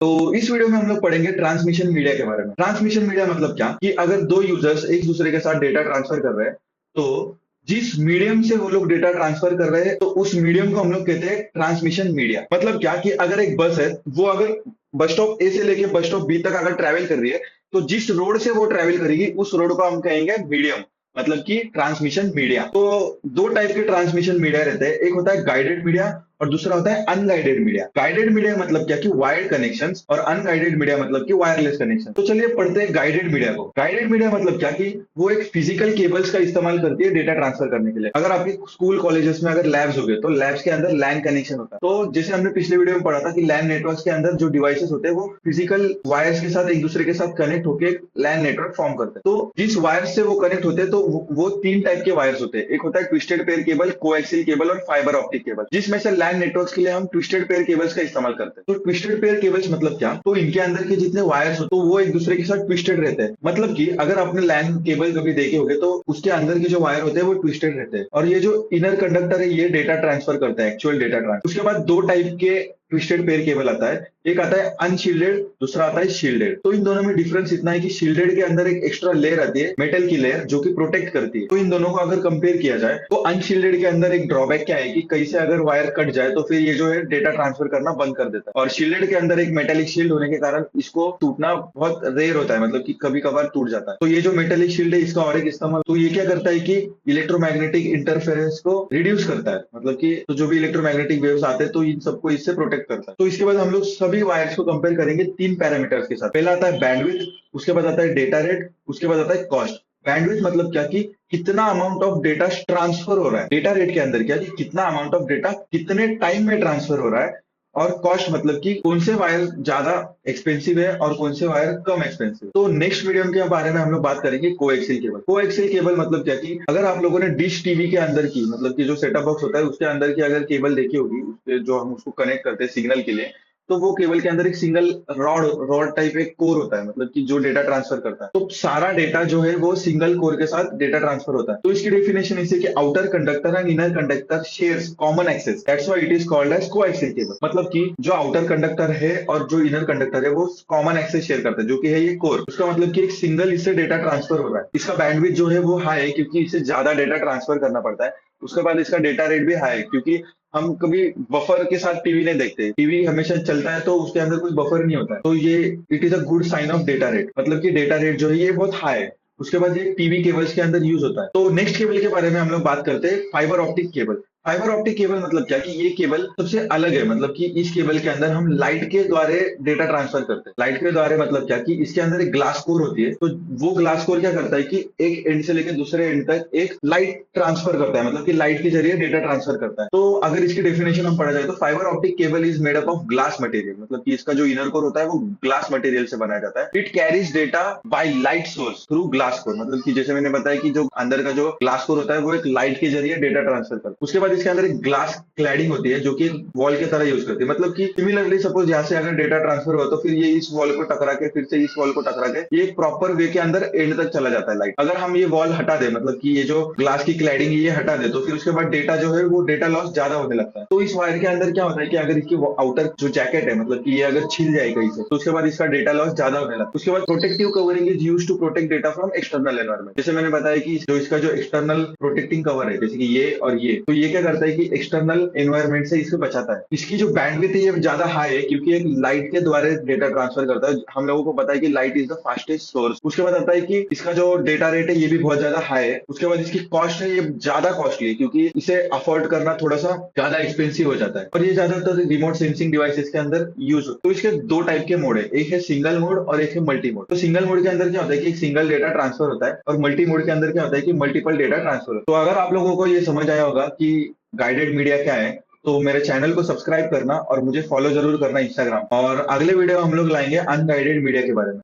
तो इस वीडियो में हम लोग पढ़ेंगे ट्रांसमिशन मीडिया के बारे में। ट्रांसमिशन मीडिया मतलब क्या कि अगर दो यूजर्स एक दूसरे के साथ डेटा ट्रांसफर कर रहे हैं तो जिस मीडियम से वो लोग डेटा ट्रांसफर कर रहे हैं तो उस मीडियम को हम लोग कहते हैं ट्रांसमिशन मीडिया। मतलब क्या कि अगर एक बस है वो अगर बस स्टॉप ए से लेके बस स्टॉप बी तक अगर ट्रैवल कर रही है तो जिस रोड से वो ट्रैवल करेगी उस रोड को हम कहेंगे मीडियम, मतलब कि ट्रांसमिशन मीडिया। तो दो टाइप के ट्रांसमिशन मीडिया रहते हैं, एक होता है गाइडेड मीडिया और दूसरा होता है अनगाइडेड मीडिया। गाइडेड मीडिया मतलब क्या कि वायर्ड कनेक्शंस और अनगाइडेड मीडिया मतलब कि वायरलेस कनेक्शन। तो चलिए पढ़ते हैं गाइडेड मीडिया को। गाइडेड मीडिया मतलब क्या कि वो एक फिजिकल केबल्स का इस्तेमाल करती है डेटा ट्रांसफर करने के लिए। अगर आपके स्कूल कॉलेजेस में अगर लैब्स हो गए तो लैब्स के अंदर लैन कनेक्शन होता है। तो जैसे हमने पिछले वीडियो में पढ़ा था कि लैन नेटवर्क के अंदर जो डिवाइसेस होते हैं वो फिजिकल वायर्स के साथ एक दूसरे के साथ कनेक्ट होकर लैन नेटवर्क फॉर्म करते हैं। तो जिस वायर से वो कनेक्ट होते हैं तो वो तीन टाइप के वायर्स होते हैं। एक होता है twisted pair cable, coaxial cable और फाइबर ऑप्टिक केबल, जिसमें से लैन नेटवर्क्स के लिए हम ट्विस्टेड पेयर केबल्स का इस्तेमाल करते हैं। तो ट्विस्टेड पेयर केबल्स मतलब क्या, तो इनके अंदर के जितने वायर्स हो तो वो एक दूसरे के साथ ट्विस्टेड रहते हैं। मतलब कि अगर आपने लैन केबल कभी देखे होंगे तो उसके अंदर के जो वायर होते हैं वो ट्विस्टेड रहते हैं और ये जो इनर कंडक्टर है ये डेटा ट्रांसफर करता है, एक्चुअल डेटा ट्रांसफर। उसके बाद दो टाइप के ट्विस्टेड पेयर केबल आता है, एक आता है अनशील्डेड, दूसरा आता है शील्डेड। तो इन दोनों में डिफरेंस इतना है कि शील्डेड के अंदर एक एक्स्ट्रा लेयर आती है, मेटल की लेयर, जो कि प्रोटेक्ट करती है। तो इन दोनों को अगर कंपेयर किया जाए तो अनशील्डेड के अंदर एक ड्रॉबैक क्या है कि कहीं से अगर वायर कट जाए तो फिर ये जो है डेटा ट्रांसफर करना बंद कर देता है। और शील्डेड के अंदर एक मेटेलिक शील्ड होने के कारण इसको टूटना बहुत रेयर होता है, मतलब कि कभी कभार टूट जाता है। तो ये जो मेटेलिक शील्ड है इसका और एक इस्तेमाल, तो ये क्या करता है कि इलेक्ट्रोमैग्नेटिक इंटरफेरेंस को रिड्यूस करता है, मतलब कि तो जो भी इलेक्ट्रोमैग्नेटिक वेव्स आते हैं तो इन सबको इससे प्रोटेक्ट करता है। तो इसके बाद हम लोग सभी वायर्स को कंपेयर करेंगे तीन पैरामीटर्स के साथ। पहला आता है बैंडविड्थ, उसके बाद आता है डेटा रेट, उसके बाद आता है कॉस्ट। बैंडविड्थ मतलब क्या कि कितना अमाउंट ऑफ डेटा ट्रांसफर हो रहा है। डेटा रेट के अंदर क्या कि कितना अमाउंट ऑफ डेटा कितने टाइम में ट्रांसफर हो रहा है। और कॉस्ट मतलब कि कौन से वायर ज्यादा एक्सपेंसिव है और कौन से वायर कम एक्सपेंसिव है। तो नेक्स्ट वीडियो के बारे में हम लोग बात करेंगे कोएक्सियल केबल। कोएक्सियल केबल मतलब क्या कि अगर आप लोगों ने डिश टीवी के अंदर की, मतलब कि जो सेटअप बॉक्स होता है उसके अंदर की अगर केबल देखी होगी, उसके जो हम उसको कनेक्ट करते हैं सिग्नल के लिए, तो वो केबल के अंदर एक सिंगल रॉड रॉड टाइप एक कोर होता है, मतलब कि जो डेटा ट्रांसफर करता है। तो सारा डेटा जो है वो सिंगल कोर के साथ डेटा ट्रांसफर होता है। तो इसकी डेफिनेशन इसे कि outer conductor and inner conductor shares common axis, that's why it is called as coaxial cable. मतलब कि जो आउटर कंडक्टर है और जो इनर कंडक्टर है वो कॉमन एक्सेस शेयर करते हैं, जो कि है ये कोर। उसका मतलब कि एक सिंगल इससे डेटा ट्रांसफर हो रहा है। इसका बैंडविड्थ जो है वो हाई है क्योंकि इसे ज्यादा डेटा ट्रांसफर करना पड़ता है। उसके बाद इसका डेटा रेट भी हाई है क्योंकि हम कभी बफर के साथ टीवी नहीं देखते, टीवी हमेशा चलता है तो उसके अंदर कोई बफर नहीं होता है। तो ये it is a good sign of data rate, मतलब कि डेटा रेट जो है ये बहुत हाई है। उसके बाद ये टीवी केबल्स के अंदर यूज होता है। तो नेक्स्ट केबल के बारे में हम लोग बात करते हैं, fibre optic cable. Fibre optic cable मतलब क्या कि ये केबल सबसे अलग है, मतलब कि इस केबल के अंदर हम लाइट के द्वारा डेटा ट्रांसफर करते हैं। लाइट के द्वारा मतलब क्या कि इसके अंदर एक ग्लास कोर होती है, तो वो ग्लास कोर क्या करता है कि एक एंड से लेकर दूसरे एंड तक एक लाइट ट्रांसफर करता है, मतलब कि लाइट के जरिए डेटा ट्रांसफर करता है। तो अगर इसकी डेफिनेशन हम पढ़ा जाए तो fibre optic cable is made up of glass material, मतलब कि इसका जो इनर कोर होता है वो ग्लास मटेरियल से बनाया जाता है। It carries data by light source through glass core, मतलब कि जैसे मैंने बताया कि जो अंदर का जो ग्लास कोर होता है वो एक लाइट के जरिए डेटा ट्रांसफर करता है। उसके बाद इसके अंदर एक ग्लास क्लैडिंग होती है जो कि वॉल की तरह यूज करती है, मतलब कि सिमिलरली सपोज यहाँ से अगर डेटा ट्रांसफर हुआ तो फिर ये इस वॉल को टकरा के फिर से इस वॉल को टकरा के ये एक प्रॉपर वे के अंदर एंड तक चला जाता है लाइट। अगर हम ये वॉल हटा दे, मतलब कि ये जो ग्लास की क्लैडिंग ये हटा दे, तो फिर उसके बाद डेटा जो है वो डेटा लॉस ज्यादा होने लगता है। तो इस वायर के अंदर क्या होता है कि अगर इसकी आउटर जो जैकेट है, मतलब कि ये अगर छिल जाए कहीं से तो उसके बाद इसका डेटा लॉस ज्यादा होने लगता है। उसके बाद protective covering is used to protect data from external environment. जैसे मैंने बताया कि जो इसका जो एक्सटर्नल प्रोटेक्टिंग कवर है, जैसे कि ये और ये, तो ये क्या करता है कि एक्सटर्नल एनवायरमेंट से इसको बचाता है। इसकी जो बैंडविड्थ है ये ज्यादा हाई है क्योंकि एक लाइट के द्वारा डेटा ट्रांसफर करता है। हम लोगों को पता है कि light is the fastest source. उसके बाद आता है कि इसका जो डेटा रेट है ये भी बहुत ज्यादा हाई है। उसके बाद इसकी कॉस्ट है ये ज्यादा कॉस्टली है क्योंकि इसे अफोर्ड करना थोड़ा सा ज्यादा एक्सपेंसिव हो जाता है और ये ज्यादातर रिमोट सेंसिंग डिवाइसेस के अंदर यूज होता है। तो इसके दो टाइप के मोड है, एक है सिंगल मोड और एक है मल्टी मोड। तो सिंगल मोड के अंदर क्या होता है कि एक सिंगल डेटा ट्रांसफर होता है और मल्टी मोड के अंदर क्या होता है कि मल्टीपल डेटा ट्रांसफर होता है। तो अगर आप लोगों को ये समझ आया होगा कि गाइडेड मीडिया क्या है तो मेरे चैनल को सब्सक्राइब करना और मुझे फॉलो जरूर करना इंस्टाग्राम। और अगले वीडियो हम लोग लाएंगे अनगाइडेड मीडिया के बारे में।